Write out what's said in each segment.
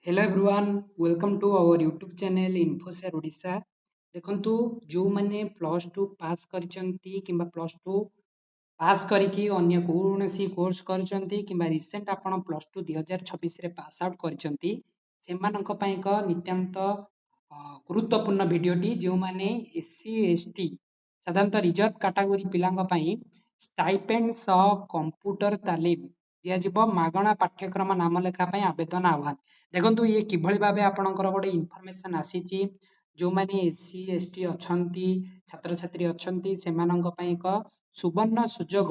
Hello everyone welcome to our YouTube channel इन्फोसेयर ओडिशा देखंतु जो माने प्लस टू पास करिसंती किंबा प्लस टू पास करिकी अन्य कौनसी कोर्स करिसंती किंबा रिसेंट आपण प्लस टू 2026 रे पास आउट करिसंती सेमानंक ପାଇଁ ଏକ ନିତ୍ୟାନ୍ତ ଗୁରୁତ୍ୱପୂର୍ଣ୍ଣ ଭିଡିଓଟି ଯେଉଁମାନେ ଏସସି ଏସଟି ସାଧାରଣତଃ ରିଜର୍ଭ କାଟାଗୋରୀ ପିଲାଙ୍କ ପାଇଁ ଷ୍ଟାଇପେଣ୍ଡ ସହ କମ୍ପ୍ୟୁଟର ତାଲିମ ଦିଆଯିବ ମାଗଣା ପାଠ୍ୟକ୍ରମ ନାମ ଲେଖା ପାଇଁ ଆବେଦନ ଆହ୍ୱାନ ଦେଖନ୍ତୁ ଇଏ କିଭଳି ଭାବେ ଆପଣଙ୍କର ଗୋଟେ ଇନଫର୍ମେସନ ଆସିଛି ଯେଉଁମାନେ ଏସସି ଏସଟି ଅଛନ୍ତି ଛାତ୍ରଛାତ୍ରୀ ଅଛନ୍ତି ସେମାନଙ୍କ ପାଇଁ ଏକ ସୁବର୍ଣ୍ଣ ସୁଯୋଗ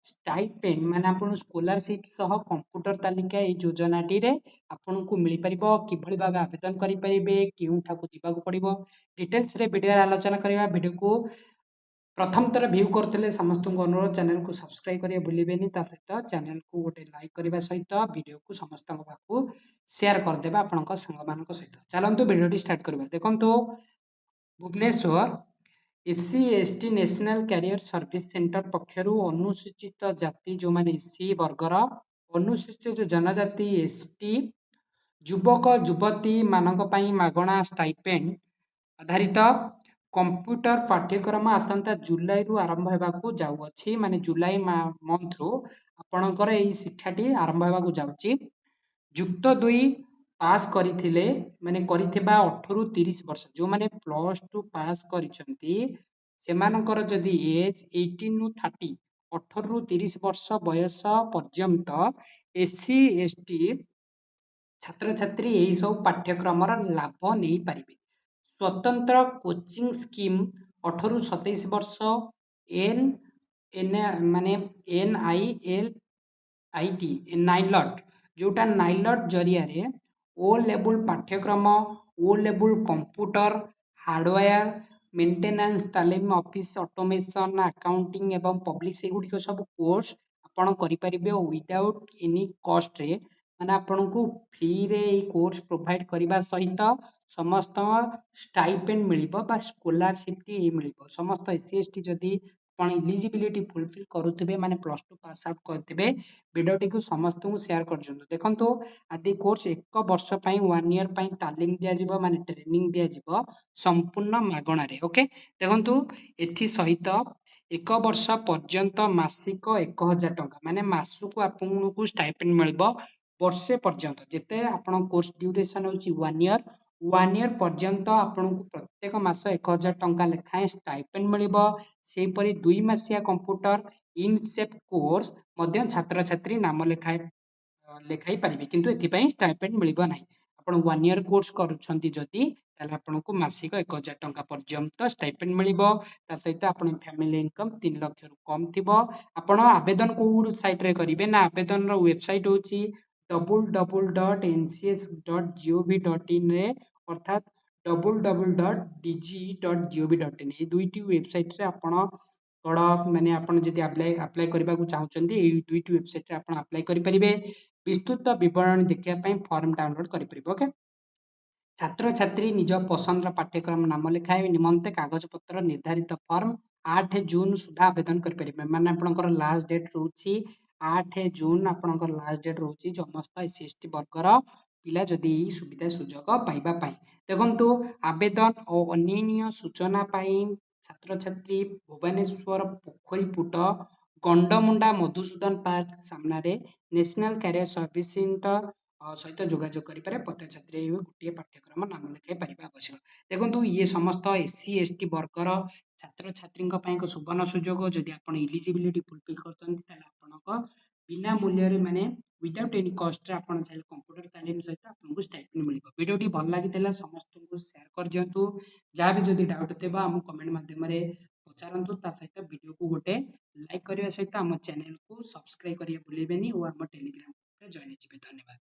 ଷ୍ଟାଇପେଣ୍ଡ ମାନେ ଆପଣ ସ୍କଲାରସିପ ସହ କମ୍ପ୍ୟୁଟର ତାଲିକା ଏଇ ଯୋଜନାଟିରେ ଆପଣଙ୍କୁ ମିଳିପାରିବ କିଭଳି ଭାବେ ଆବେଦନ କରିପାରିବେ କେଉଁଠାକୁ ଯିବାକୁ ପଡିବ ଡିଟେଲ୍ସରେ ଭିଡିଓରେ ଆଲୋଚନା କରିବା ଭିଡିଓକୁ प्रथम थर भ्यू करते समस्त अनुरोध चैनल को सब्सक्राइब करिए भूलिबेनी ता सहित चैनल को गोटे लाइक करने सहित वीडियो को समस्त पाखु शेयर करदेबा आपनक संग मानक सहित चलंतु वीडियो स्टार्ट करबा देखंतु Bhubaneswar SC ST national career service centre पक्षरु अनुसूचित जाति जो माने एससी वर्गर अनुसूचित जनजाति एसटी युवक युवती मानक पई मागणा स्टाइपेंड आधारित कंप्यूटर पाठ्यक्रम आसंता जुलाई रु आरंभ हेबाकू जाउअछि माने जुलाई मंथ रु आपणकर एई शिक्षाटी आरंभ हेबाकू जाउछि युक्त 2 पास करिथिले माने करिथिबा 18 रु 30 वर्ष जो माने प्लस 2 पास करिसंती सेमानकर जदि एज 18 रु 30 18 रु 30 वर्ष बयस पर्यंत एससी एसटी छात्र छात्री एई सब पाठ्यक्रम लाभ नहीं पारिबे स्वतंत्र कोचिंग स्कीम 18 रु 27 वर्ष एन एन माने NILIT नाइलट जोटा नाइलट जरिया रे ओ लेवल पाठ्यक्रम O level computer hardware maintenance तालीम ऑफिस ऑटोमेशन अकाउंटिंग एवं पब्लिक सेगुडी सब कोर्स आपण करि परिबे विदाउट एनी कॉस्ट रे माने आपन को फ्री रे ए कोर्स प्रोवाइड करबा सहित समस्त स्टाइपेंड मिलिबो बा स्कॉलरशिप टी मिलिबो समस्त एससी एसटी जदी आपण एलिजिबिलिटी फुलफिल करूथिबे माने प्लस 2 पास आउट करथिबे वीडियोटी को समस्त को शेयर करजंतु देखंतु आदि कोर्स 1 वर्ष पई 1 ईयर पई तालीम दिया जिवो माने ट्रेनिंग दिया जिवो संपूर्ण मागणा रे ओके देखंतु एथि सहित 1 वर्ष पर्यंत मासिक 1000 टंका माने मासुको आपनको स्टाइपेंड मिलबो वर्षे पर्यंत जेते आपण कोर्स ड्यूरेशन होची 1 ईयर 1 ईयर पर्यंत आपनको प्रत्येक मास 1000 टंका लेखाए स्टाइपेंड मिलिबो सेपरी 2 मासिया कंप्यूटर इनसेप कोर्स मध्य छात्र छात्री नाम लेखाई पारिबे किंतु एथि पई स्टाइपेंड मिलिबो नाही आपण 1 ईयर कोर्स करूछंती जदी ताले आपनको मासिक 1000 टंका पर्यंत स्टाइपेंड मिलिबो ता सहित आपण फैमिली इनकम 3 लाख रु कम थिबो आपण आवेदन को साइट रे करिवे ना आवेदन रो वेबसाइट होची www.ncs.gov.in रे अर्थात www.dg.gov.in ए दुईटी वेबसाइट रे आपण कड़ माने आपण जदि अप्लाई करबा को चाहउचंदी ए दुईटी वेबसाइट रे आपण अप्लाई करि परिबे विस्तृत विवरण देखिया पई फॉर्म डाउनलोड करि परिबे ओके छात्र छात्री निज पसंद पाठ्यक्रम नाम लेखाए निमंते कागज पत्र निर्धारित फॉर्म 8 जून सुधा आवेदन कर परिबे माने आपनकर लास्ट डेट रहउची 8 जून आपनकर लास्ट डेट रहउची समस्त एससी एसटी वर्गर पिला जदि सुविधा सुजोग पाइबा पाई देखंतु आवेदन और अन्य सूचना पाई छात्र छात्री भुवनेश्वर पोखरी पुट गंडमुंडा मधुसूदन पार्क सामने नेशनल कैरियर सर्विस सेंटर सहित जोगाजोग करें पत्र छात्री गोटे पाठ्यक्रम नाम लिखाई पारे आवश्यक देखो ये समस्त एससी एसटी वर्गर छात्र छात्री एक सुवर्ण सुजोग जदि आप इलिजिबिलिटी फुलफिल कर बिना मूल्य माने विदाउट एनी कॉस्ट रे आपण चाहे कंप्यूटर तालीम सहित आपको स्टाइपेंड मिलिबो वीडियोटी भल लागितला समस्त को शेयर कर दियंतु जहाँ भी जदि डाउट थिबा हम कमेंट माध्यम रे पचारंतु ता सहित वीडियो को गोटे लाइक करबा सहित हम चैनल को सब्सक्राइब करिया भूलिबेनी और हम टेलीग्राम ग्रुप रे जॉइन हेजिबे धन्यवाद।